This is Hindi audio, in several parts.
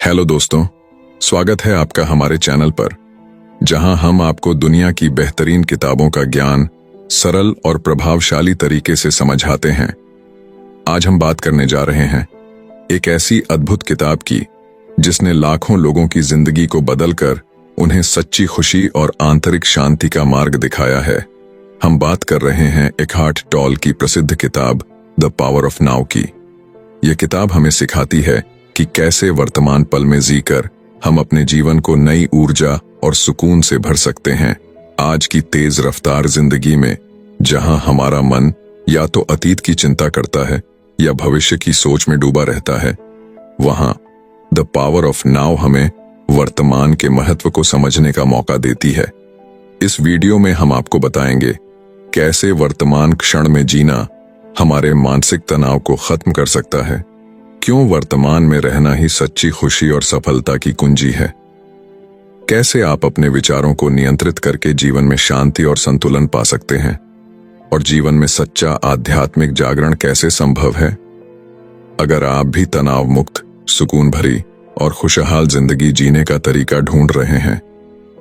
हेलो दोस्तों, स्वागत है आपका हमारे चैनल पर, जहां हम आपको दुनिया की बेहतरीन किताबों का ज्ञान सरल और प्रभावशाली तरीके से समझाते हैं। आज हम बात करने जा रहे हैं एक ऐसी अद्भुत किताब की जिसने लाखों लोगों की जिंदगी को बदलकर उन्हें सच्ची खुशी और आंतरिक शांति का मार्ग दिखाया है। हम बात कर रहे हैं एकहार्ट टोल की प्रसिद्ध किताब द पावर ऑफ नाउ की। यह किताब हमें सिखाती है कि कैसे वर्तमान पल में जीकर हम अपने जीवन को नई ऊर्जा और सुकून से भर सकते हैं। आज की तेज रफ्तार जिंदगी में जहां हमारा मन या तो अतीत की चिंता करता है या भविष्य की सोच में डूबा रहता है, वहां द पावर ऑफ नाउ हमें वर्तमान के महत्व को समझने का मौका देती है। इस वीडियो में हम आपको बताएंगे कैसे वर्तमान क्षण में जीना हमारे मानसिक तनाव को खत्म कर सकता है, क्यों वर्तमान में रहना ही सच्ची खुशी और सफलता की कुंजी है, कैसे आप अपने विचारों को नियंत्रित करके जीवन में शांति और संतुलन पा सकते हैं, और जीवन में सच्चा आध्यात्मिक जागरण कैसे संभव है। अगर आप भी तनाव मुक्त, सुकून भरी और खुशहाल जिंदगी जीने का तरीका ढूंढ रहे हैं,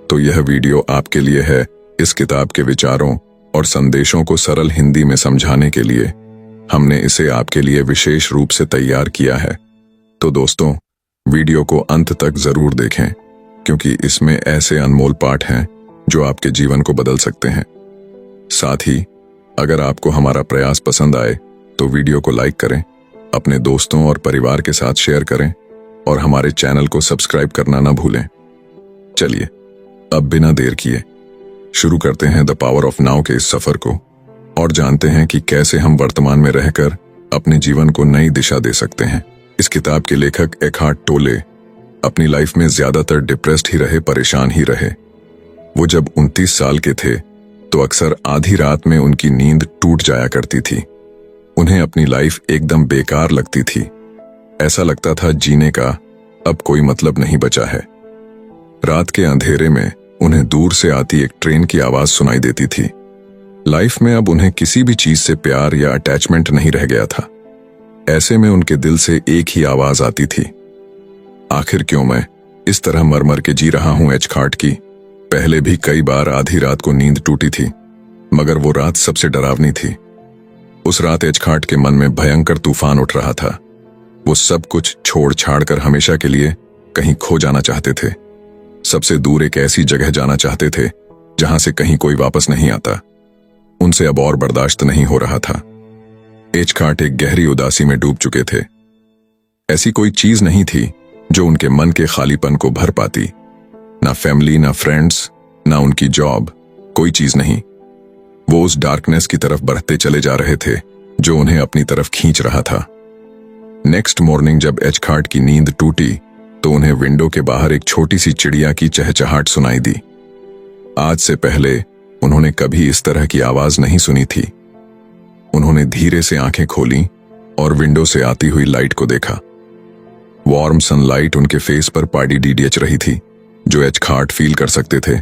तो यह वीडियो आपके लिए है। इस किताब के विचारों और संदेशों को सरल हिंदी में समझाने के लिए हमने इसे आपके लिए विशेष रूप से तैयार किया है। तो दोस्तों, वीडियो को अंत तक जरूर देखें, क्योंकि इसमें ऐसे अनमोल पाठ हैं जो आपके जीवन को बदल सकते हैं। साथ ही अगर आपको हमारा प्रयास पसंद आए तो वीडियो को लाइक करें, अपने दोस्तों और परिवार के साथ शेयर करें और हमारे चैनल को सब्सक्राइब करना ना भूलें। चलिए अब बिना देर किए शुरू करते हैं द पावर ऑफ नाउ के इस सफर को और जानते हैं कि कैसे हम वर्तमान में रहकर अपने जीवन को नई दिशा दे सकते हैं। इस किताब के लेखक एकहार्ट टोले अपनी लाइफ में ज्यादातर डिप्रेस्ड ही रहे, परेशान ही रहे। वो जब 29 साल के थे तो अक्सर आधी रात में उनकी नींद टूट जाया करती थी। उन्हें अपनी लाइफ एकदम बेकार लगती थी। ऐसा लगता था जीने का अब कोई मतलब नहीं बचा है। रात के अंधेरे में उन्हें दूर से आती एक ट्रेन की आवाज सुनाई देती थी। लाइफ में अब उन्हें किसी भी चीज से प्यार या अटैचमेंट नहीं रह गया था। ऐसे में उनके दिल से एक ही आवाज आती थी, आखिर क्यों मैं इस तरह मर मर के जी रहा हूं। एकहार्ट की पहले भी कई बार आधी रात को नींद टूटी थी, मगर वो रात सबसे डरावनी थी। उस रात एकहार्ट के मन में भयंकर तूफान उठ रहा था। वो सब कुछ छोड़ छाड़ कर हमेशा के लिए कहीं खो जाना चाहते थे। सबसे दूर एक ऐसी जगह जाना चाहते थे जहां से कहीं कोई वापस नहीं आता। उनसे अब और बर्दाश्त नहीं हो रहा था। एकहार्ट एक गहरी उदासी में डूब चुके थे। ऐसी कोई चीज नहीं थी जो उनके मन के खालीपन को भर पाती। ना फैमिली, ना फ्रेंड्स, ना उनकी जॉब, कोई चीज नहीं। वो उस डार्कनेस की तरफ बढ़ते चले जा रहे थे जो उन्हें अपनी तरफ खींच रहा था। नेक्स्ट मॉर्निंग जब एकहार्ट की नींद टूटी तो उन्हें विंडो के बाहर एक छोटी सी चिड़िया की चहचहाट सुनाई दी। आज से पहले उन्होंने कभी इस तरह की आवाज नहीं सुनी थी। उन्होंने धीरे से आंखें खोली और विंडो से आती हुई लाइट को देखा। वार्म सनलाइट उनके फेस पर पाड़ी डीडीएच रही थी, जो एकहार्ट फील कर सकते थे।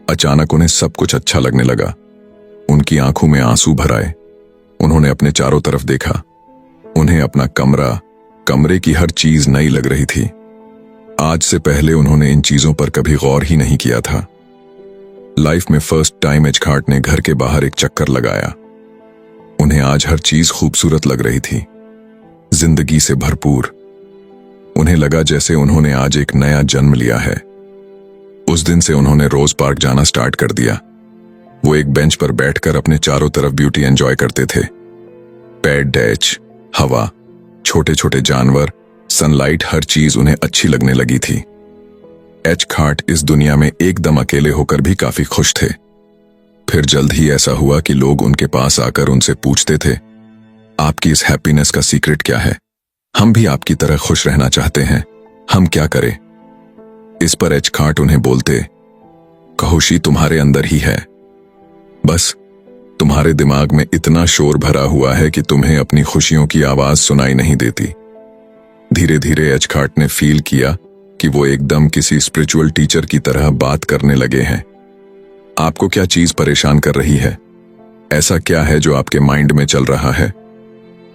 अचानक उन्हें सब कुछ अच्छा लगने लगा। उनकी आंखों में आंसू भर आए। उन्होंने अपने चारों तरफ देखा। उन्हें अपना कमरे की हर चीज नई लग रही थी। आज से पहले उन्होंने इन चीजों पर कभी गौर ही नहीं किया था। लाइफ में फर्स्ट टाइम एकहार्ट ने घर के बाहर एक चक्कर लगाया। उन्हें आज हर चीज खूबसूरत लग रही थी, जिंदगी से भरपूर। उन्हें लगा जैसे उन्होंने आज एक नया जन्म लिया है। उस दिन से उन्होंने रोज पार्क जाना स्टार्ट कर दिया। वो एक बेंच पर बैठकर अपने चारों तरफ ब्यूटी एंजॉय करते थे। पेड़, डैच, हवा, छोटे छोटे जानवर, सनलाइट, हर चीज उन्हें अच्छी लगने लगी थी। एकहार्ट इस दुनिया में एकदम अकेले होकर भी काफी खुश थे। फिर जल्द ही ऐसा हुआ कि लोग उनके पास आकर उनसे पूछते थे, आपकी इस हैप्पीनेस का सीक्रेट क्या है? हम भी आपकी तरह खुश रहना चाहते हैं, हम क्या करें? इस पर एकहार्ट उन्हें बोलते, खुशी तुम्हारे अंदर ही है, बस तुम्हारे दिमाग में इतना शोर भरा हुआ है कि तुम्हें अपनी खुशियों की आवाज सुनाई नहीं देती। धीरे धीरे एकहार्ट ने फील किया कि वो एकदम किसी स्पिरिचुअल टीचर की तरह बात करने लगे हैं। आपको क्या चीज परेशान कर रही है? ऐसा क्या है जो आपके माइंड में चल रहा है?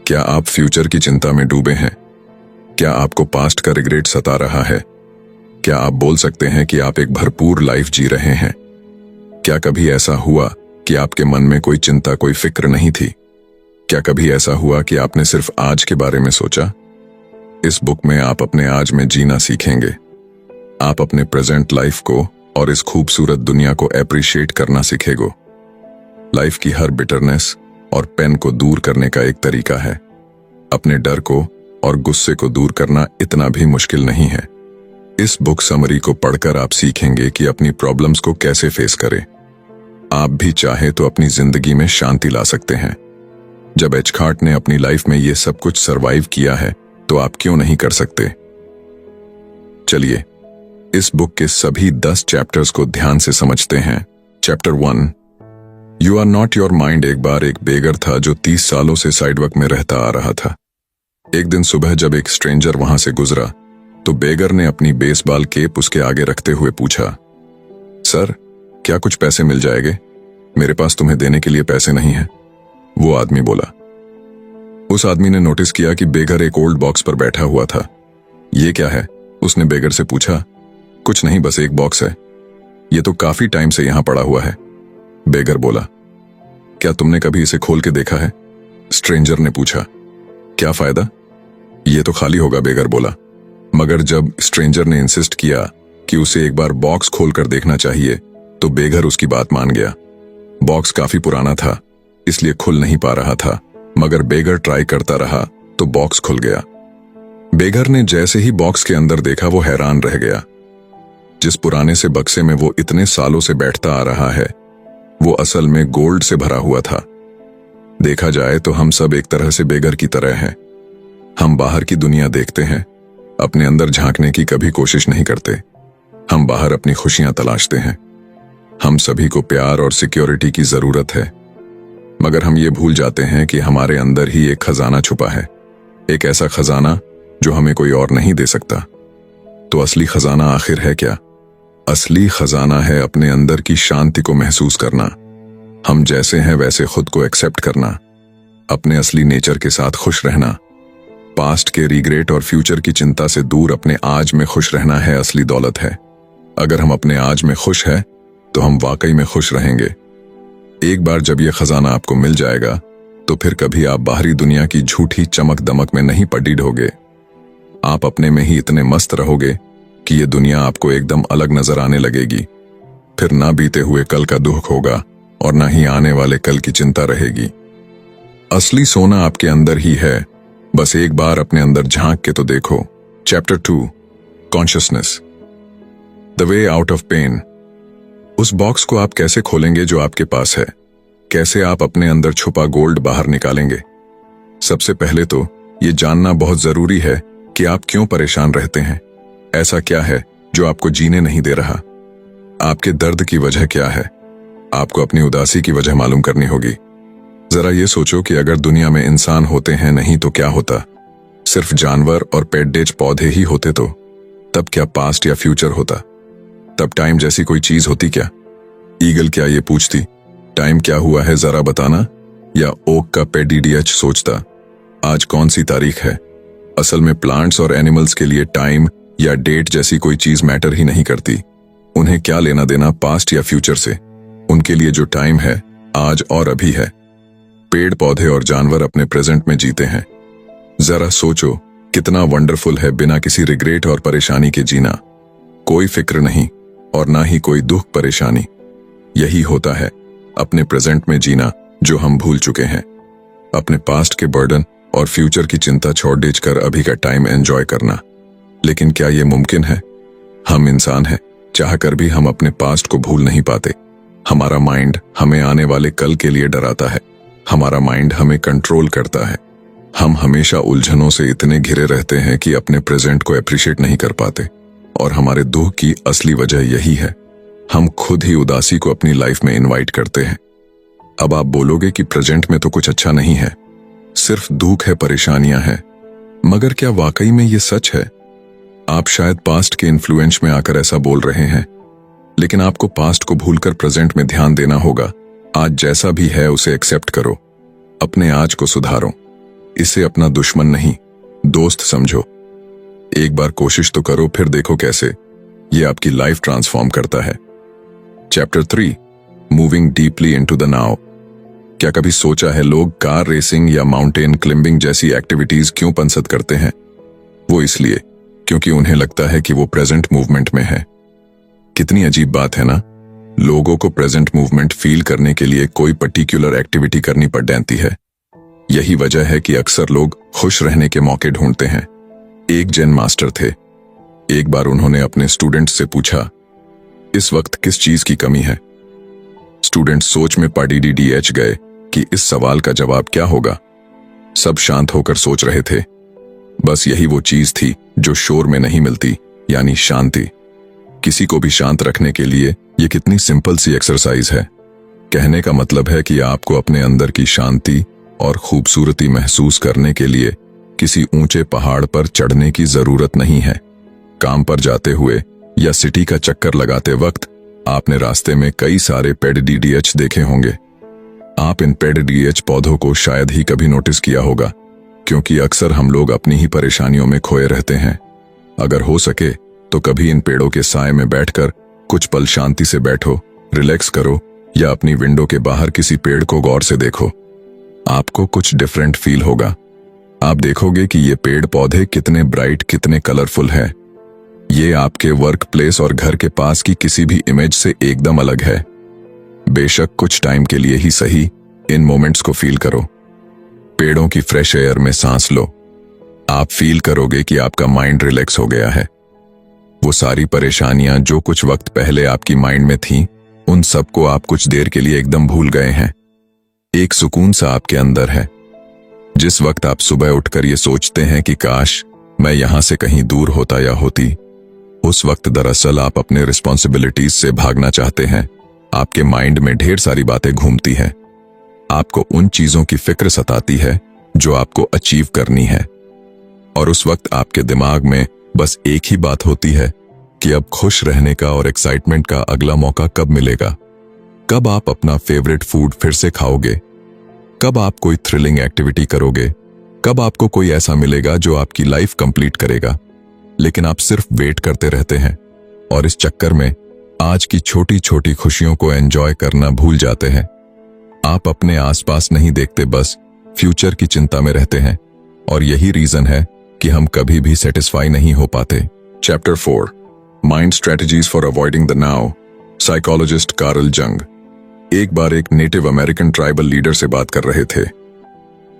क्या आप फ्यूचर की चिंता में डूबे हैं? क्या आपको पास्ट का रिग्रेट सता रहा है? क्या आप बोल सकते हैं कि आप एक भरपूर लाइफ जी रहे हैं? क्या कभी ऐसा हुआ कि आपके मन में कोई चिंता, कोई फिक्र नहीं थी? क्या कभी ऐसा हुआ कि आपने सिर्फ आज के बारे में सोचा? इस बुक में आप अपने आज में जीना सीखेंगे। आप अपने प्रेजेंट लाइफ को और इस खूबसूरत दुनिया को एप्रिशिएट करना सीखेगो। लाइफ की हर बिटरनेस और पेन को दूर करने का एक तरीका है। अपने डर को और गुस्से को दूर करना इतना भी मुश्किल नहीं है। इस बुक समरी को पढ़कर आप सीखेंगे कि अपनी प्रॉब्लम्स को कैसे फेस करें। आप भी चाहे तो अपनी जिंदगी में शांति ला सकते हैं। जब एचखार्ट ने अपनी लाइफ में ये सब कुछ सरवाइव किया है तो आप क्यों नहीं कर सकते? चलिए इस बुक के सभी 10 चैप्टर्स को ध्यान से समझते हैं। Chapter 1, you are not your mind. एक बार एक बेगर था जो 30 सालों से साइडवर्क में रहता आ रहा था। एक दिन सुबह जब एक स्ट्रेंजर वहां से गुजरा तो बेगर ने अपनी बेसबॉल केप उसके आगे रखते हुए पूछा, सर क्या कुछ पैसे मिल जाएंगे? मेरे पास तुम्हें देने के लिए पैसे नहीं है। वो आदमी बोला। उस आदमी ने नोटिस किया कि बेगर एक ओल्ड बॉक्स पर बैठा हुआ था। ये क्या है? उसने बेगर से पूछा। कुछ नहीं, बस एक बॉक्स है। ये तो काफी टाइम से यहां पड़ा हुआ है। बेगर बोला। क्या तुमने कभी इसे खोल के देखा है? स्ट्रेंजर ने पूछा। क्या फायदा? ये तो खाली होगा, बेगर बोला। मगर जब स्ट्रेंजर ने इंसिस्ट किया कि उसे एक बार बॉक्स खोलकर देखना चाहिए तो बेगर उसकी बात मान गया। बॉक्स काफी पुराना था इसलिए खुल नहीं पा रहा था, मगर बेगर ट्राई करता रहा तो बॉक्स खुल गया। बेगर ने जैसे ही बॉक्स के अंदर देखा वो हैरान रह गया। जिस पुराने से बक्से में वो इतने सालों से बैठता आ रहा है वो असल में गोल्ड से भरा हुआ था। देखा जाए तो हम सब एक तरह से बेगर की तरह हैं। हम बाहर की दुनिया देखते हैं, अपने अंदर झांकने की कभी कोशिश नहीं करते। हम बाहर अपनी खुशियां तलाशते हैं। हम सभी को प्यार और सिक्योरिटी की जरूरत है, मगर हम ये भूल जाते हैं कि हमारे अंदर ही एक खजाना छुपा है। एक ऐसा खजाना जो हमें कोई और नहीं दे सकता। तो असली खजाना आखिर है क्या? असली खजाना है अपने अंदर की शांति को महसूस करना, हम जैसे हैं वैसे खुद को एक्सेप्ट करना, अपने असली नेचर के साथ खुश रहना। पास्ट के रिग्रेट और फ्यूचर की चिंता से दूर अपने आज में खुश रहना है असली दौलत है। अगर हम अपने आज में खुश हैं तो हम वाकई में खुश रहेंगे। एक बार जब यह खजाना आपको मिल जाएगा तो फिर कभी आप बाहरी दुनिया की झूठी चमक दमक में नहीं पड़ी ढोगे। आप अपने में ही इतने मस्त रहोगे कि ये दुनिया आपको एकदम अलग नजर आने लगेगी। फिर ना बीते हुए कल का दुख होगा और ना ही आने वाले कल की चिंता रहेगी। असली सोना आपके अंदर ही है, बस एक बार अपने अंदर झांक के तो देखो। Chapter 2, consciousness, the way out of pain. उस बॉक्स को आप कैसे खोलेंगे जो आपके पास है? कैसे आप अपने अंदर छुपा गोल्ड बाहर निकालेंगे? सबसे पहले तो ये जानना बहुत जरूरी है कि आप क्यों परेशान रहते हैं। ऐसा क्या है जो आपको जीने नहीं दे रहा? आपके दर्द की वजह क्या है? आपको अपनी उदासी की वजह मालूम करनी होगी। जरा ये सोचो कि अगर दुनिया में इंसान होते हैं नहीं तो क्या होता? सिर्फ जानवर और पेट पौधे ही होते तो तब क्या पास्ट या फ्यूचर होता? तब टाइम जैसी कोई चीज होती क्या? ईगल क्या ये पूछती, टाइम क्या हुआ है जरा बताना? या ओक का पेट सोचता, आज कौन सी तारीख है? असल में प्लांट्स और एनिमल्स के लिए टाइम या डेट जैसी कोई चीज मैटर ही नहीं करती। उन्हें क्या लेना देना पास्ट या फ्यूचर से? उनके लिए जो टाइम है आज और अभी है। पेड़ पौधे और जानवर अपने प्रेजेंट में जीते हैं। जरा सोचो कितना वंडरफुल है बिना किसी रिग्रेट और परेशानी के जीना। कोई फिक्र नहीं और ना ही कोई दुख परेशानी। यही होता है अपने प्रेजेंट में जीना जो हम भूल चुके हैं। अपने पास्ट के बर्डन और फ्यूचर की चिंता छोड़ देकर अभी का टाइम एंजॉय करना। लेकिन क्या यह मुमकिन है? हम इंसान हैं, चाहकर भी हम अपने पास्ट को भूल नहीं पाते। हमारा माइंड हमें आने वाले कल के लिए डराता है। हमारा माइंड हमें कंट्रोल करता है। हम हमेशा उलझनों से इतने घिरे रहते हैं कि अपने प्रेजेंट को अप्रिशिएट नहीं कर पाते। और हमारे दुख की असली वजह यही है, हम खुद ही उदासी को अपनी लाइफ में इनवाइट करते हैं। अब आप बोलोगे कि प्रेजेंट में तो कुछ अच्छा नहीं है, सिर्फ दुख है, परेशानियां हैं। मगर क्या वाकई में ये सच है? आप शायद पास्ट के इन्फ्लुएंस में आकर ऐसा बोल रहे हैं, लेकिन आपको पास्ट को भूलकर प्रेजेंट में ध्यान देना होगा। आज जैसा भी है उसे एक्सेप्ट करो, अपने आज को सुधारो। इसे अपना दुश्मन नहीं दोस्त समझो। एक बार कोशिश तो करो, फिर देखो कैसे ये आपकी लाइफ ट्रांसफॉर्म करता है। Chapter 3, moving deeply into the now. क्या कभी सोचा है लोग कार रेसिंग या माउंटेन क्लिंबिंग जैसी एक्टिविटीज क्यों पसंद करते हैं? वो इसलिए क्योंकि उन्हें लगता है कि वो प्रेजेंट मूवमेंट में है। कितनी अजीब बात है ना, लोगों को प्रेजेंट मूवमेंट फील करने के लिए कोई पर्टिकुलर एक्टिविटी करनी पड़ जाती है। यही वजह है कि अक्सर लोग खुश रहने के मौके ढूंढते हैं। एक जेन मास्टर थे। एक बार उन्होंने अपने स्टूडेंट्स से पूछा, इस वक्त किस चीज की कमी है? स्टूडेंट सोच में पड़ीडीडीएच गए कि इस सवाल का जवाब क्या होगा। सब शांत होकर सोच रहे थे। बस यही वो चीज थी जो शोर में नहीं मिलती, यानी शांति। किसी को भी शांत रखने के लिए ये कितनी सिंपल सी एक्सरसाइज है। कहने का मतलब है कि आपको अपने अंदर की शांति और खूबसूरती महसूस करने के लिए किसी ऊंचे पहाड़ पर चढ़ने की जरूरत नहीं है। काम पर जाते हुए या सिटी का चक्कर लगाते वक्त आपने रास्ते में कई सारे पेड-डीडीएच देखे होंगे। आप इन पेड-डीडीएच पौधों को शायद ही कभी नोटिस किया होगा, क्योंकि अक्सर हम लोग अपनी ही परेशानियों में खोए रहते हैं। अगर हो सके तो कभी इन पेड़ों के साए में बैठकर कुछ पल शांति से बैठो, रिलैक्स करो, या अपनी विंडो के बाहर किसी पेड़ को गौर से देखो। आपको कुछ डिफरेंट फील होगा। आप देखोगे कि ये पेड़ पौधे कितने ब्राइट, कितने कलरफुल हैं। ये आपके वर्क प्लेस और घर के पास की किसी भी इमेज से एकदम अलग है। बेशक कुछ टाइम के लिए ही सही, इन मोमेंट्स को फील करो। पेड़ों की फ्रेश एयर में सांस लो। आप फील करोगे कि आपका माइंड रिलैक्स हो गया है। वो सारी परेशानियां जो कुछ वक्त पहले आपकी माइंड में थीं, उन सबको आप कुछ देर के लिए एकदम भूल गए हैं। एक सुकून सा आपके अंदर है। जिस वक्त आप सुबह उठकर ये सोचते हैं कि काश मैं यहां से कहीं दूर होता या होती, उस वक्त दरअसल आप अपने रिस्पॉन्सिबिलिटीज से भागना चाहते हैं। आपके माइंड में ढेर सारी बातें घूमती हैं। आपको उन चीजों की फिक्र सताती है जो आपको अचीव करनी है, और उस वक्त आपके दिमाग में बस एक ही बात होती है कि अब खुश रहने का और एक्साइटमेंट का अगला मौका कब मिलेगा। कब आप अपना फेवरेट फूड फिर से खाओगे? कब आप कोई थ्रिलिंग एक्टिविटी करोगे? कब आपको कोई ऐसा मिलेगा जो आपकी लाइफ कंप्लीट करेगा? लेकिन आप सिर्फ वेट करते रहते हैं, और इस चक्कर में आज की छोटी छोटी खुशियों को एंजॉय करना भूल जाते हैं। आप अपने आसपास नहीं देखते, बस फ्यूचर की चिंता में रहते हैं, और यही रीजन है कि हम कभी भी सेटिस्फाई नहीं हो पाते। Chapter 4, mind strategies for avoiding the now. Psychologist Karl जंग एक बार एक नेटिव अमेरिकन ट्राइबल लीडर से बात कर रहे थे।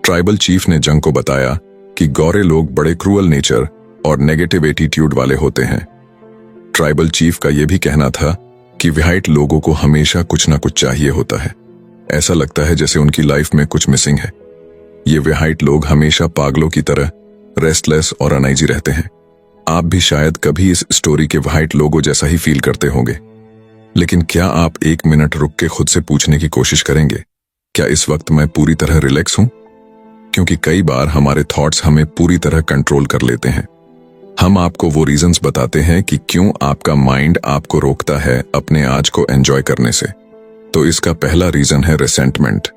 ट्राइबल चीफ ने जंग को बताया कि गोरे लोग बड़े क्रूअल नेचर और नेगेटिव एटीट्यूड वाले होते हैं। ट्राइबल चीफ का यह भी कहना था कि व्हाइट लोगों को हमेशा कुछ ना कुछ चाहिए होता है। ऐसा लगता है जैसे उनकी लाइफ में कुछ मिसिंग है। ये व्हाइट लोग हमेशा पागलों की तरह रेस्टलेस और अनईजी रहते हैं। आप भी शायद कभी इस स्टोरी के व्हाइट लोगों जैसा ही फील करते होंगे। लेकिन क्या आप एक मिनट रुक के खुद से पूछने की कोशिश करेंगे, क्या इस वक्त मैं पूरी तरह रिलैक्स हूं? क्योंकि कई बार हमारे थॉट्स हमें पूरी तरह कंट्रोल कर लेते हैं। हम आपको वो रीजंस बताते हैं कि क्यों आपका माइंड आपको रोकता है अपने आज को एंजॉय करने से। तो इसका पहला रीजन है रिसेंटमेंट,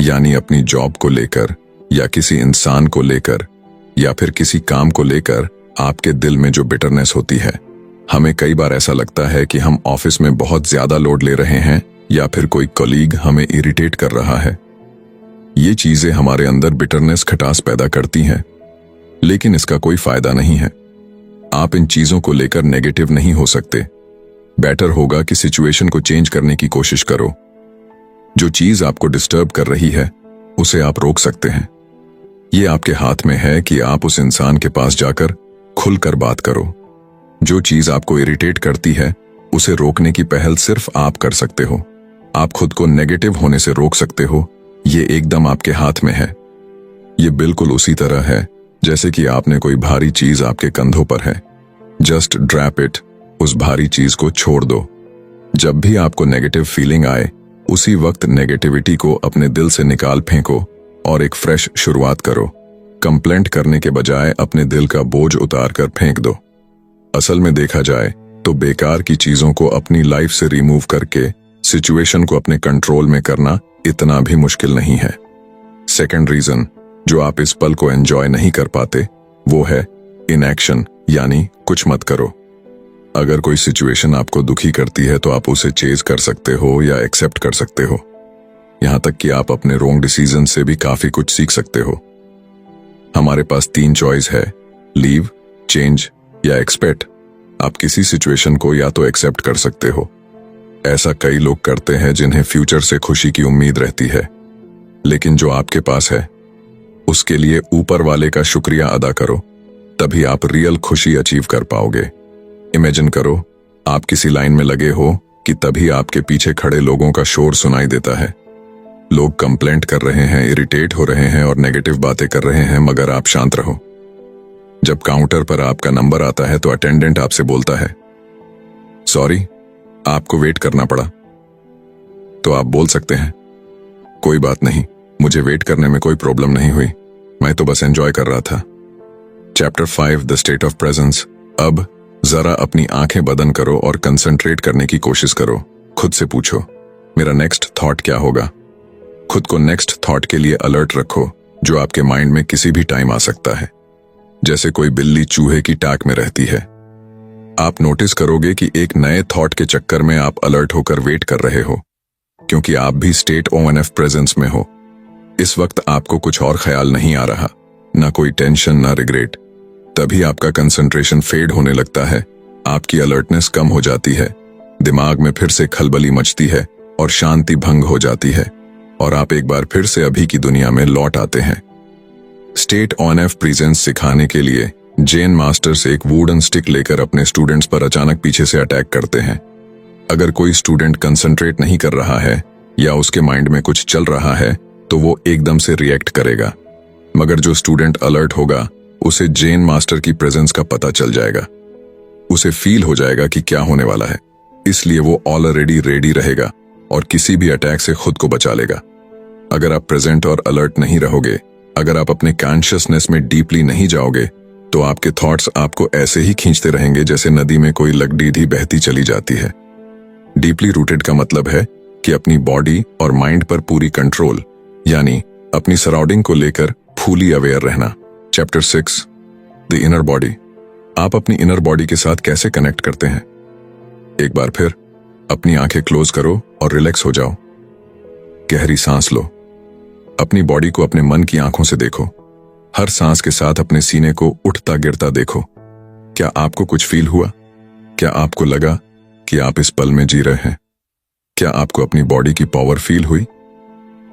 यानी अपनी जॉब को लेकर, या किसी इंसान को लेकर, या फिर किसी काम को लेकर आपके दिल में जो बिटरनेस होती है। हमें कई बार ऐसा लगता है कि हम ऑफिस में बहुत ज्यादा लोड ले रहे हैं, या फिर कोई कलीग हमें इरिटेट कर रहा है। ये चीजें हमारे अंदर बिटरनेस, खटास पैदा करती हैं, लेकिन इसका कोई फायदा नहीं है। आप इन चीजों को लेकर नेगेटिव नहीं हो सकते। बेटर होगा कि सिचुएशन को चेंज करने की कोशिश करो। जो चीज आपको डिस्टर्ब कर रही है उसे आप रोक सकते हैं। ये आपके हाथ में है कि आप उस इंसान के पास जाकर खुलकर बात करो। जो चीज आपको इरिटेट करती है उसे रोकने की पहल सिर्फ आप कर सकते हो। आप खुद को नेगेटिव होने से रोक सकते हो। ये एकदम आपके हाथ में है। ये बिल्कुल उसी तरह है जैसे कि आपने कोई भारी चीज आपके कंधों पर है। जस्ट ड्रैप इट, उस भारी चीज को छोड़ दो। जब भी आपको नेगेटिव फीलिंग आए, उसी वक्त नेगेटिविटी को अपने दिल से निकाल फेंको और एक फ्रेश शुरुआत करो। कंप्लेंट करने के बजाय अपने दिल का बोझ उतार कर फेंक दो। असल में देखा जाए तो बेकार की चीजों को अपनी लाइफ से रिमूव करके सिचुएशन को अपने कंट्रोल में करना इतना भी मुश्किल नहीं है। सेकंड रीजन जो आप इस पल को एंजॉय नहीं कर पाते वो है इनएक्शन, यानी कुछ मत करो। अगर कोई सिचुएशन आपको दुखी करती है तो आप उसे चेज कर सकते हो या एक्सेप्ट कर सकते हो। यहां तक कि आप अपने रॉन्ग डिसीजन से भी काफी कुछ सीख सकते हो। हमारे पास 3 चॉइस है, लीव, चेंज या एक्सपेक्ट। आप किसी सिचुएशन को या तो एक्सेप्ट कर सकते हो। ऐसा कई लोग करते हैं जिन्हें फ्यूचर से खुशी की उम्मीद रहती है, लेकिन जो आपके पास है उसके लिए ऊपर वाले का शुक्रिया अदा करो, तभी आप रियल खुशी अचीव कर पाओगे। इमेजिन करो आप किसी लाइन में लगे हो कि तभी आपके पीछे खड़े लोगों का शोर सुनाई देता है। लोग कंप्लेंट कर रहे हैं, इरिटेट हो रहे हैं और नेगेटिव बातें कर रहे हैं, मगर आप शांत रहो। जब काउंटर पर आपका नंबर आता है तो अटेंडेंट आपसे बोलता है, सॉरी आपको वेट करना पड़ा। तो आप बोल सकते हैं, कोई बात नहीं, मुझे वेट करने में कोई प्रॉब्लम नहीं हुई, मैं तो बस एंजॉय कर रहा था। Chapter 5 the state of presence. अब जरा अपनी आंखें बंद करो और कंसंट्रेट करने की कोशिश करो। खुद से पूछो, मेरा नेक्स्ट थॉट क्या होगा। खुद को नेक्स्ट थॉट के लिए अलर्ट रखो, जो आपके माइंड में किसी भी टाइम आ सकता है, जैसे कोई बिल्ली चूहे की टाक में रहती है। आप नोटिस करोगे कि एक नए थॉट के चक्कर में आप अलर्ट होकर वेट कर रहे हो, क्योंकि आप भी स्टेट ONF प्रेजेंस में हो। इस वक्त आपको कुछ और ख्याल नहीं आ रहा, ना कोई टेंशन, ना रिग्रेट। तभी आपका कंसंट्रेशन फेड होने लगता है, आपकी अलर्टनेस कम हो जाती है, दिमाग में फिर से खलबली मचती है और शांति भंग हो जाती है, और आप एक बार फिर से अभी की दुनिया में लौट आते हैं। स्टेट ONF प्रेजेंस सिखाने के लिए जेन मास्टर्स एक वुडन स्टिक लेकर अपने स्टूडेंट्स पर अचानक पीछे से अटैक करते हैं। अगर कोई स्टूडेंट कंसंट्रेट नहीं कर रहा है या उसके माइंड में कुछ चल रहा है तो वो एकदम से रिएक्ट करेगा, मगर जो स्टूडेंट अलर्ट होगा उसे जेन मास्टर की प्रेजेंस का पता चल जाएगा। उसे फील हो जाएगा कि क्या होने वाला है, इसलिए वो ऑलरेडी रेडी रहेगा और किसी भी अटैक से खुद को बचा लेगा। अगर आप प्रेजेंट और अलर्ट नहीं रहोगे, अगर आप अपने कॉन्शियसनेस में डीपली नहीं जाओगे, तो आपके थॉट्स आपको ऐसे ही खींचते रहेंगे जैसे नदी में कोई लकड़ी बहती चली जाती है। डीपली रूटेड का मतलब है कि अपनी बॉडी और माइंड पर पूरी कंट्रोल, यानी अपनी सराउंडिंग को लेकर फुली अवेयर रहना। Chapter 6 the inner body. आप अपनी इनर बॉडी के साथ कैसे कनेक्ट करते हैं। एक बार फिर अपनी आंखें क्लोज करो और रिलैक्स हो जाओ। गहरी सांस लो। अपनी बॉडी को अपने मन की आंखों से देखो। हर सांस के साथ अपने सीने को उठता गिरता देखो। क्या आपको कुछ फील हुआ? क्या आपको लगा कि आप इस पल में जी रहे हैं? क्या आपको अपनी बॉडी की पावर फील हुई?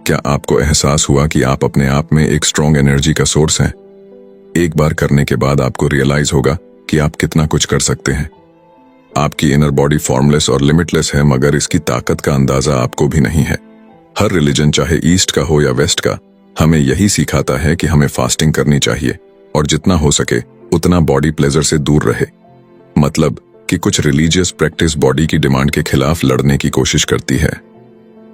क्या आपको एहसास हुआ कि आप अपने आप में एक स्ट्रॉन्ग एनर्जी का सोर्स हैं? एक बार करने के बाद आपको रियलाइज होगा कि आप कितना कुछ कर सकते हैं। आपकी इनर बॉडी फॉर्मलेस और लिमिटलेस है, मगर इसकी ताकत का अंदाजा आपको भी नहीं है। हर रिलीजन, चाहे ईस्ट का हो या वेस्ट का, हमें यही सिखाता है कि हमें फास्टिंग करनी चाहिए और जितना हो सके उतना बॉडी प्लेजर से दूर रहे। मतलब कि कुछ रिलीजियस प्रैक्टिस बॉडी की डिमांड के खिलाफ लड़ने की कोशिश करती है।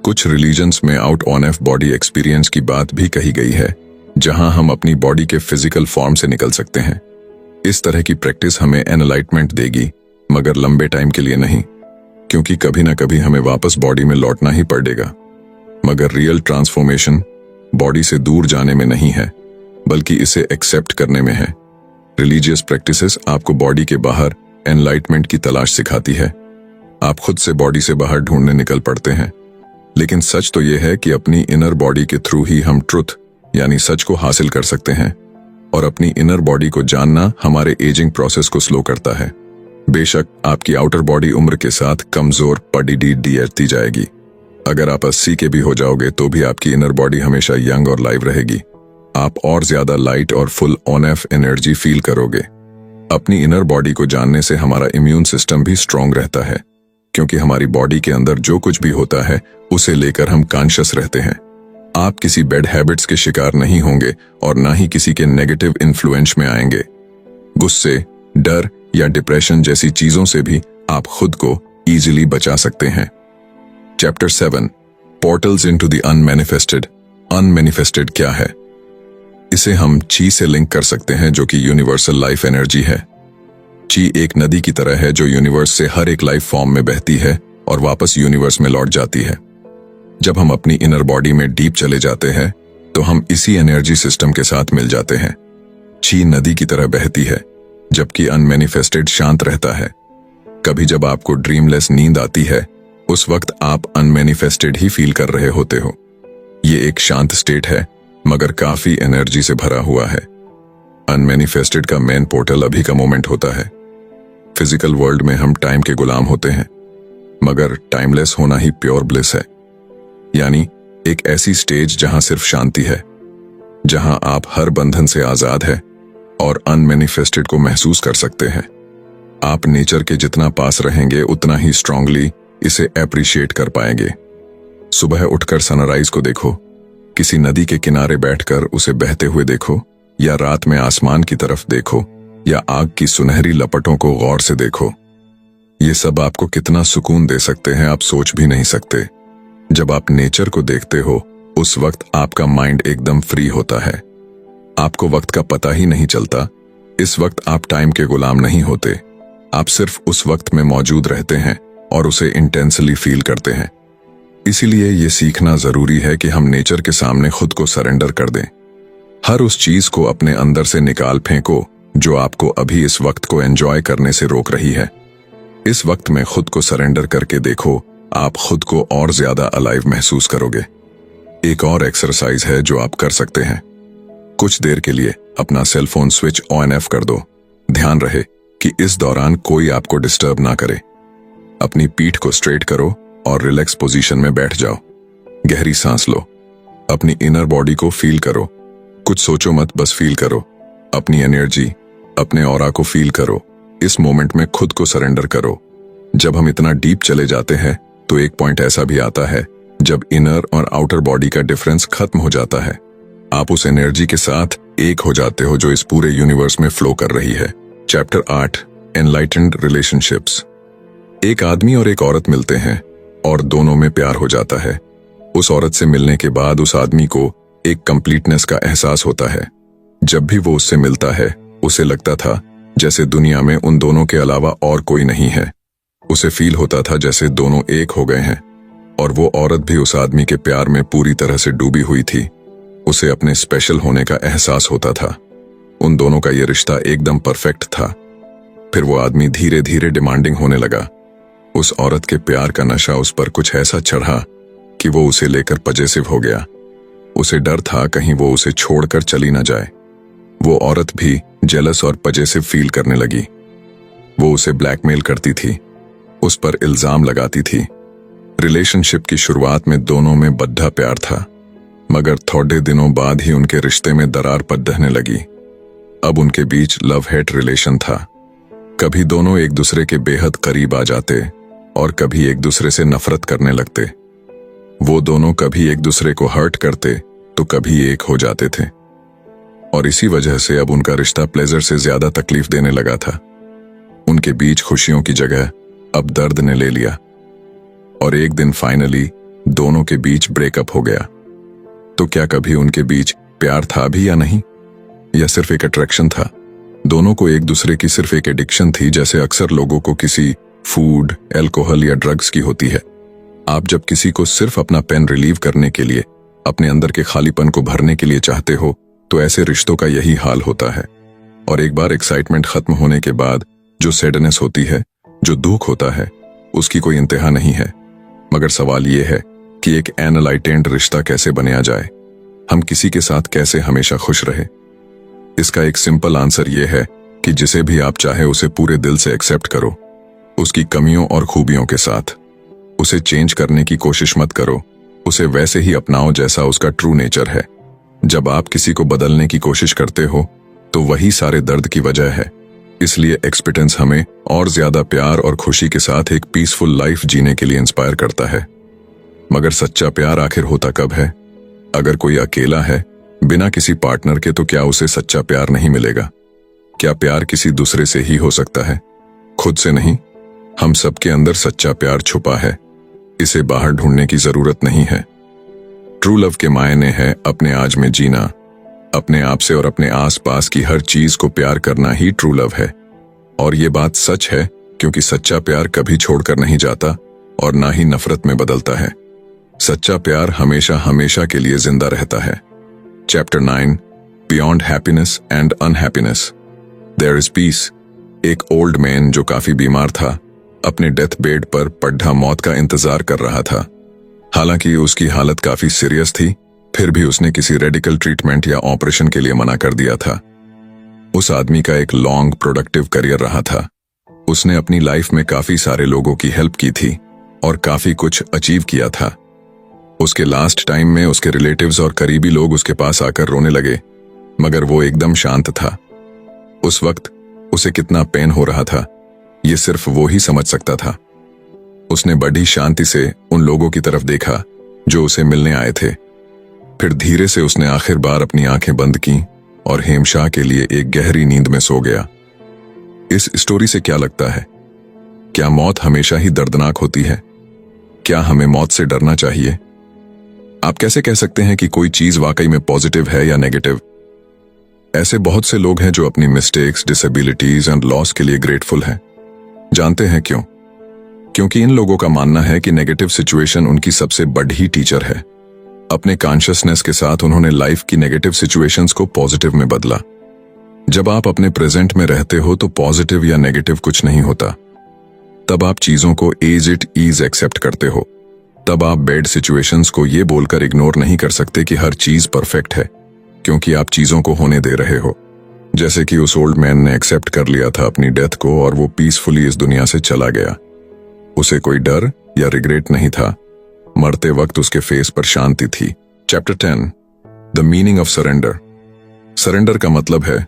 कुछ रिलीजन्स में आउट ONF बॉडी एक्सपीरियंस की बात भी कही गई है, जहां हम अपनी बॉडी के फिजिकल फॉर्म से निकल सकते हैं। इस तरह की प्रैक्टिस हमें एनलाइटमेंट देगी, मगर लंबे टाइम के लिए नहीं, क्योंकि कभी ना कभी हमें वापस बॉडी में लौटना ही पड़ेगा। मगर रियल ट्रांसफॉर्मेशन बॉडी से दूर जाने में नहीं है, बल्कि इसे एक्सेप्ट करने में है। रिलीजियस प्रैक्टिसेस आपको बॉडी के बाहर एनलाइटमेंट की तलाश सिखाती है। आप खुद से बॉडी से बाहर ढूंढने निकल पड़ते हैं, लेकिन सच तो यह है कि अपनी इनर बॉडी के थ्रू ही हम ट्रुथ यानी सच को हासिल कर सकते हैं, और अपनी इनर बॉडी को जानना हमारे एजिंग प्रोसेस को स्लो करता है। बेशक आपकी आउटर बॉडी उम्र के साथ कमजोर पड़ती जाएगी। अगर आप 80 के भी हो जाओगे तो भी आपकी इनर बॉडी हमेशा यंग और लाइव रहेगी। आप और ज्यादा लाइट और फुल ONF एनर्जी फील करोगे। अपनी इनर बॉडी को जानने से हमारा इम्यून सिस्टम भी स्ट्रांग रहता है, क्योंकि हमारी बॉडी के अंदर जो कुछ भी होता है उसे लेकर हम कॉन्शियस रहते हैं। आप किसी बैड हैबिट्स के शिकार नहीं होंगे और ना ही किसी के नेगेटिव इन्फ्लुएंस में आएंगे। गुस्से, डर या डिप्रेशन जैसी चीजों से भी आप खुद को इजीली बचा सकते हैं। Chapter 7 portals into the unmanifested. Unmanifested क्या है? इसे हम ची से लिंक कर सकते हैं, जो कि यूनिवर्सल लाइफ एनर्जी है। ची एक नदी की तरह है जो यूनिवर्स से हर एक लाइफ फॉर्म में बहती है और वापस यूनिवर्स में लौट जाती है। जब हम अपनी इनर बॉडी में डीप चले जाते हैं तो हम इसी एनर्जी सिस्टम के साथ मिल जाते हैं। ची नदी की तरह बहती है, जबकि अनमैनिफेस्टेड शांत रहता है। कभी जब आपको ड्रीमलेस नींद आती है, उस वक्त आप अनमैनिफेस्टेड ही फील कर रहे होते हो। ये एक शांत स्टेट है, मगर काफी एनर्जी से भरा हुआ है। अनमैनिफेस्टेड का मेन पोर्टल अभी का मोमेंट होता है। फिजिकल वर्ल्ड में हम टाइम के गुलाम होते हैं, मगर टाइमलेस होना ही प्योर ब्लिस है। यानी एक ऐसी स्टेज जहां सिर्फ शांति है, जहां आप हर बंधन से आजाद है और अनमैनिफेस्टेड को महसूस कर सकते हैं। आप नेचर के जितना पास रहेंगे, उतना ही स्ट्रांगली इसे एप्रिशिएट कर पाएंगे। सुबह उठकर सनराइज को देखो, किसी नदी के किनारे बैठकर उसे बहते हुए देखो, या रात में आसमान की तरफ देखो, या आग की सुनहरी लपटों को गौर से देखो। ये सब आपको कितना सुकून दे सकते हैं, आप सोच भी नहीं सकते। जब आप नेचर को देखते हो, उस वक्त आपका माइंड एकदम फ्री होता है। आपको वक्त का पता ही नहीं चलता। इस वक्त आप टाइम के गुलाम नहीं होते। आप सिर्फ उस वक्त में मौजूद रहते हैं और उसे इंटेंसली फील करते हैं। इसीलिए ये सीखना जरूरी है कि हम नेचर के सामने खुद को सरेंडर कर दें। हर उस चीज को अपने अंदर से निकाल फेंको जो आपको अभी इस वक्त को एंजॉय करने से रोक रही है। इस वक्त में खुद को सरेंडर करके देखो, आप खुद को और ज्यादा अलाइव महसूस करोगे। एक और एक्सरसाइज है जो आप कर सकते हैं। कुछ देर के लिए अपना cell phone switch on off कर दो। ध्यान रहे कि इस दौरान कोई आपको डिस्टर्ब ना करे। अपनी पीठ को स्ट्रेट करो और रिलैक्स पोजीशन में बैठ जाओ। गहरी सांस लो। अपनी इनर बॉडी को फील करो। कुछ सोचो मत, बस फील करो। अपनी एनर्जी, अपने ऑरा को फील करो। इस मोमेंट में खुद को सरेंडर करो। जब हम इतना डीप चले जाते हैं तो एक पॉइंट ऐसा भी आता है जब इनर और आउटर बॉडी का डिफरेंस खत्म हो जाता है। आप उस एनर्जी के साथ एक हो जाते हो जो इस पूरे यूनिवर्स में फ्लो कर रही है। Chapter 8, enlightened relationships. एक आदमी और एक औरत मिलते हैं और दोनों में प्यार हो जाता है। उस औरत से मिलने के बाद उस आदमी को एक कंप्लीटनेस का एहसास होता है। जब भी वो उससे मिलता है, उसे लगता था जैसे दुनिया में उन दोनों के अलावा और कोई नहीं है। उसे फील होता था जैसे दोनों एक हो गए हैं, और वो औरत भी उस आदमी के प्यार में पूरी तरह से डूबी हुई थी। उसे अपने स्पेशल होने का एहसास होता था। उन दोनों का ये रिश्ता एकदम परफेक्ट था। फिर वो आदमी धीरे धीरे डिमांडिंग होने लगा। उस औरत के प्यार का नशा उस पर कुछ ऐसा चढ़ा कि वो उसे लेकर पजेसिव हो गया। उसे डर था कहीं वो उसे छोड़कर चली ना जाए। वो औरत भी जेलस और पजेसिव फील करने लगी। वो उसे ब्लैकमेल करती थी, उस पर इल्जाम लगाती थी। रिलेशनशिप की शुरुआत में दोनों में बद्धा प्यार था, मगर थोड़े दिनों बाद ही उनके रिश्ते में दरार पड़ने लगी। अब उनके बीच लव हेट रिलेशन था। कभी दोनों एक दूसरे के बेहद करीब आ जाते और कभी एक दूसरे से नफरत करने लगते। वो दोनों कभी एक दूसरे को हर्ट करते तो कभी एक हो जाते थे, और इसी वजह से अब उनका रिश्ता प्लेजर से ज्यादा तकलीफ देने लगा था। उनके बीच खुशियों की जगह अब दर्द ने ले लिया, और एक दिन फाइनली दोनों के बीच ब्रेकअप हो गया। तो क्या कभी उनके बीच प्यार था भी या नहीं, या सिर्फ एक अट्रैक्शन था? दोनों को एक दूसरे की सिर्फ एक एडिक्शन थी, जैसे अक्सर लोगों को किसी फूड, अल्कोहल या ड्रग्स की होती है। आप जब किसी को सिर्फ अपना पेन रिलीव करने के लिए, अपने अंदर के खालीपन को भरने के लिए चाहते हो, तो ऐसे रिश्तों का यही हाल होता है। और एक बार एक्साइटमेंट खत्म होने के बाद जो सैडनेस होती है, जो दुख होता है, उसकी कोई इंतहा नहीं है। मगर सवाल यह है कि एक एनलाइटेंड रिश्ता कैसे बनाया जाए? हम किसी के साथ कैसे हमेशा खुश रहे? इसका एक सिंपल आंसर यह है कि जिसे भी आप चाहे उसे पूरे दिल से एक्सेप्ट करो, उसकी कमियों और खूबियों के साथ। उसे चेंज करने की कोशिश मत करो, उसे वैसे ही अपनाओ जैसा उसका ट्रू नेचर है। जब आप किसी को बदलने की कोशिश करते हो तो वही सारे दर्द की वजह है। इसलिए एक्सपीरियंस हमें और ज्यादा प्यार और खुशी के साथ एक पीसफुल लाइफ जीने के लिए इंस्पायर करता है। मगर सच्चा प्यार आखिर होता कब है? अगर कोई अकेला है बिना किसी पार्टनर के, तो क्या उसे सच्चा प्यार नहीं मिलेगा? क्या प्यार किसी दूसरे से ही हो सकता है, खुद से नहीं? हम सबके अंदर सच्चा प्यार छुपा है, इसे बाहर ढूंढने की जरूरत नहीं है। ट्रू लव के मायने है अपने आज में जीना, अपने आप से और अपने आसपास की हर चीज को प्यार करना ही ट्रू लव है। और ये बात सच है क्योंकि सच्चा प्यार कभी छोड़कर नहीं जाता और ना ही नफरत में बदलता है। सच्चा प्यार हमेशा हमेशा के लिए जिंदा रहता है। Chapter 9, beyond happiness and unhappiness. There is peace एक ओल्ड मैन जो काफी बीमार था, अपने डेथ बेड पर पड्ढा मौत का इंतजार कर रहा था। हालांकि उसकी हालत काफी सीरियस थी, फिर भी उसने किसी रेडिकल ट्रीटमेंट या ऑपरेशन के लिए मना कर दिया था। उस आदमी का एक लॉन्ग प्रोडक्टिव करियर रहा था। उसने अपनी लाइफ में काफी सारे लोगों की हेल्प की थी और काफी कुछ अचीव किया था। उसके लास्ट टाइम में उसके रिलेटिव्स और करीबी लोग उसके पास आकर रोने लगे, मगर वो एकदम शांत था। उस वक्त उसे कितना पेन हो रहा था, ये सिर्फ वो ही समझ सकता था। उसने बड़ी शांति से उन लोगों की तरफ देखा जो उसे मिलने आए थे। फिर धीरे से उसने आखिर बार अपनी आंखें बंद की और हेमशाह के लिए एक गहरी नींद में सो गया। इस स्टोरी से क्या लगता है? क्या मौत हमेशा ही दर्दनाक होती है? क्या हमें मौत से डरना चाहिए? आप कैसे कह सकते हैं कि कोई चीज वाकई में पॉजिटिव है या नेगेटिव? ऐसे बहुत से लोग हैं जो अपनी मिस्टेक्स, डिसेबिलिटीज एंड लॉस के लिए ग्रेटफुल हैं। जानते हैं क्यों? क्योंकि इन लोगों का मानना है कि नेगेटिव सिचुएशन उनकी सबसे बड़ी टीचर है। अपने कॉन्शियसनेस के साथ उन्होंने लाइफ की नेगेटिव सिचुएशंस को पॉजिटिव में बदला। जब आप अपने प्रेजेंट में रहते हो तो पॉजिटिव या नेगेटिव कुछ नहीं होता। तब आप चीजों को एज इट इज एक्सेप्ट करते हो। तब आप बैड सिचुएशंस को ये बोलकर इग्नोर नहीं कर सकते कि हर चीज परफेक्ट है, क्योंकि आप चीजों को होने दे रहे हो। जैसे कि उस ओल्ड मैन ने एक्सेप्ट कर लिया था अपनी डेथ को और वो पीसफुली इस दुनिया से चला गया। उसे कोई डर या रिग्रेट नहीं था। मरते वक्त उसके फेस पर शांति थी। Chapter 10, the meaning of surrender. Surrender का मतलब है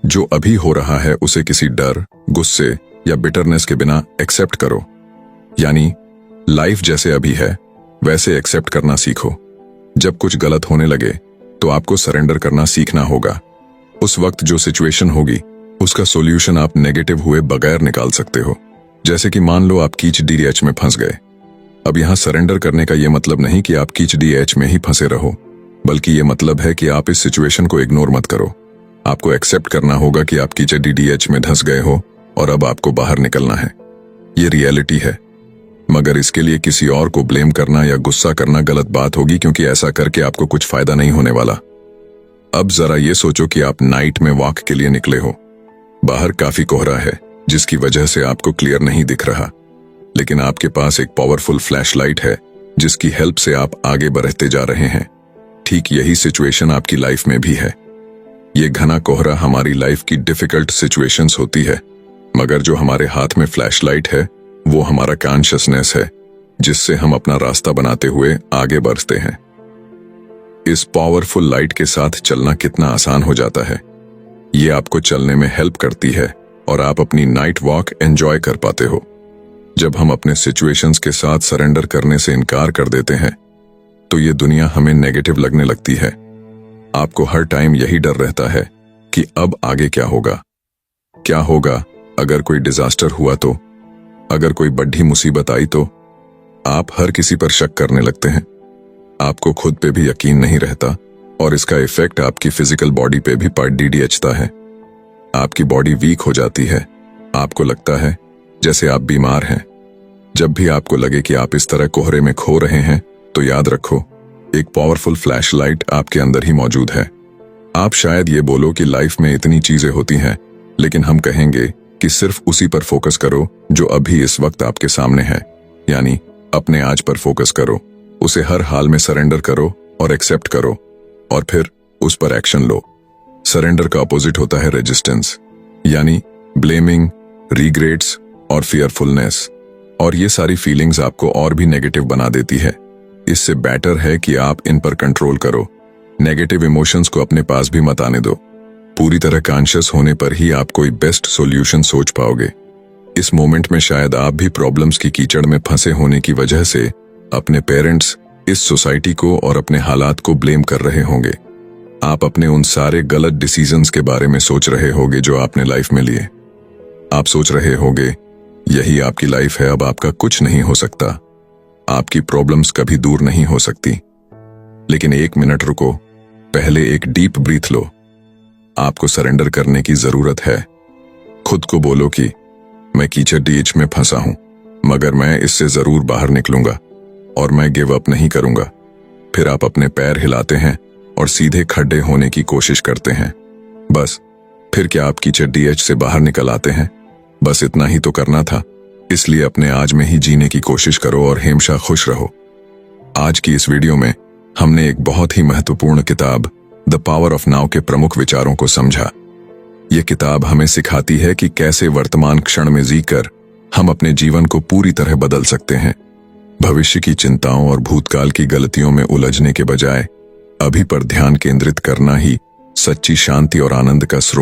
जो अभी हो रहा है उसे किसी डर, गुस्से या बिटरनेस के बिना एक्सेप्ट करो। यानी लाइफ जैसे अभी है वैसे एक्सेप्ट करना सीखो। जब कुछ गलत होने लगे तो आपको सरेंडर करना सीखना होगा। उस वक्त जो सिचुएशन होगी उसका सॉल्यूशन आप नेगेटिव हुए बगैर निकाल सकते हो। जैसे कि मान लो आप कीच डीएच में फंस गए। अब यहां सरेंडर करने का यह मतलब नहीं कि आप कीच डीएच में ही फंसे रहो, बल्कि यह मतलब है कि आप इस सिचुएशन को इग्नोर मत करो। आपको एक्सेप्ट करना होगा कि आप कीच डीएच में धंस गए हो और अब आपको बाहर निकलना है। ये रियलिटी है, मगर इसके लिए किसी और को ब्लेम करना या गुस्सा करना गलत बात होगी, क्योंकि ऐसा करके आपको कुछ फायदा नहीं होने वाला। अब जरा ये सोचो कि आप नाइट में वॉक के लिए निकले हो। बाहर काफी कोहरा है जिसकी वजह से आपको क्लियर नहीं दिख रहा, लेकिन आपके पास एक पावरफुल फ्लैशलाइट है जिसकी हेल्प से आप आगे बढ़ते जा रहे हैं। ठीक यही सिचुएशन आपकी लाइफ में भी है। ये घना कोहरा हमारी लाइफ की डिफिकल्ट सिचुएशंस होती है, मगर जो हमारे हाथ में फ्लैशलाइट है वो हमारा कॉन्शियसनेस है, जिससे हम अपना रास्ता बनाते हुए आगे बढ़ते हैं। इस पावरफुल लाइट के साथ चलना कितना आसान हो जाता है। ये आपको चलने में हेल्प करती है और आप अपनी नाइट वॉक एंजॉय कर पाते हो। जब हम अपने सिचुएशंस के साथ सरेंडर करने से इनकार कर देते हैं तो ये दुनिया हमें नेगेटिव लगने लगती है। आपको हर टाइम यही डर रहता है कि अब आगे क्या होगा। क्या होगा अगर कोई डिजास्टर हुआ तो, अगर कोई बड़ी मुसीबत आई तो। आप हर किसी पर शक करने लगते हैं। आपको खुद पे भी यकीन नहीं रहता और इसका इफेक्ट आपकी फिजिकल बॉडी पे भी पड़ता है। आपकी बॉडी वीक हो जाती है। आपको लगता है जैसे आप बीमार हैं। जब भी आपको लगे कि आप इस तरह कोहरे में खो रहे हैं तो याद रखो, एक पावरफुल फ्लैशलाइट आपके अंदर ही मौजूद है। आप शायद ये बोलो कि लाइफ में इतनी चीजें होती हैं, लेकिन हम कहेंगे कि सिर्फ उसी पर फोकस करो जो अभी इस वक्त आपके सामने है। यानी अपने आज पर फोकस करो, उसे हर हाल में सरेंडर करो और एक्सेप्ट करो, और फिर उस पर एक्शन लो। सरेंडर का अपोजिट होता है रेजिस्टेंस, यानी ब्लेमिंग, रिग्रेट्स और फियरफुलनेस। और ये सारी फीलिंग्स आपको और भी नेगेटिव बना देती है। इससे बेटर है कि आप इन पर कंट्रोल करो। नेगेटिव इमोशंस को अपने पास भी मत आने दो। पूरी तरह कॉन्शियस होने पर ही आप कोई बेस्ट सॉल्यूशन सोच पाओगे। इस मोमेंट में शायद आप भी प्रॉब्लम्स की कीचड़ में फंसे होने की वजह से अपने पेरेंट्स, इस सोसाइटी को और अपने हालात को ब्लेम कर रहे होंगे। आप अपने उन सारे गलत डिसीजंस के बारे में सोच रहे होंगे जो आपने लाइफ में लिए। आप सोच रहे होंगे यही आपकी लाइफ है, अब आपका कुछ नहीं हो सकता, आपकी प्रॉब्लम्स कभी दूर नहीं हो सकती। लेकिन एक मिनट रुको, पहले एक डीप ब्रीथ लो। आपको सरेंडर करने की जरूरत है। खुद को बोलो कि मैं कीचड़ डीएच में फंसा हूं, मगर मैं इससे जरूर बाहर निकलूंगा और मैं गिव अप नहीं करूंगा। फिर आप अपने पैर हिलाते हैं और सीधे खड़े होने की कोशिश करते हैं। बस फिर क्या आप कीचड़ डीएच से बाहर निकल आते हैं? बस इतना ही तो करना था। इसलिए अपने आज में ही जीने की कोशिश करो और हमेशा खुश रहो। आज की इस वीडियो में हमने एक बहुत ही महत्वपूर्ण किताब द पावर ऑफ नाउ के प्रमुख विचारों को समझा। ये किताब हमें सिखाती है कि कैसे वर्तमान क्षण में जीकर हम अपने जीवन को पूरी तरह बदल सकते हैं। भविष्य की चिंताओं और भूतकाल की गलतियों में उलझने के बजाय अभी पर ध्यान केंद्रित करना ही सच्ची शांति और आनंद का स्रोत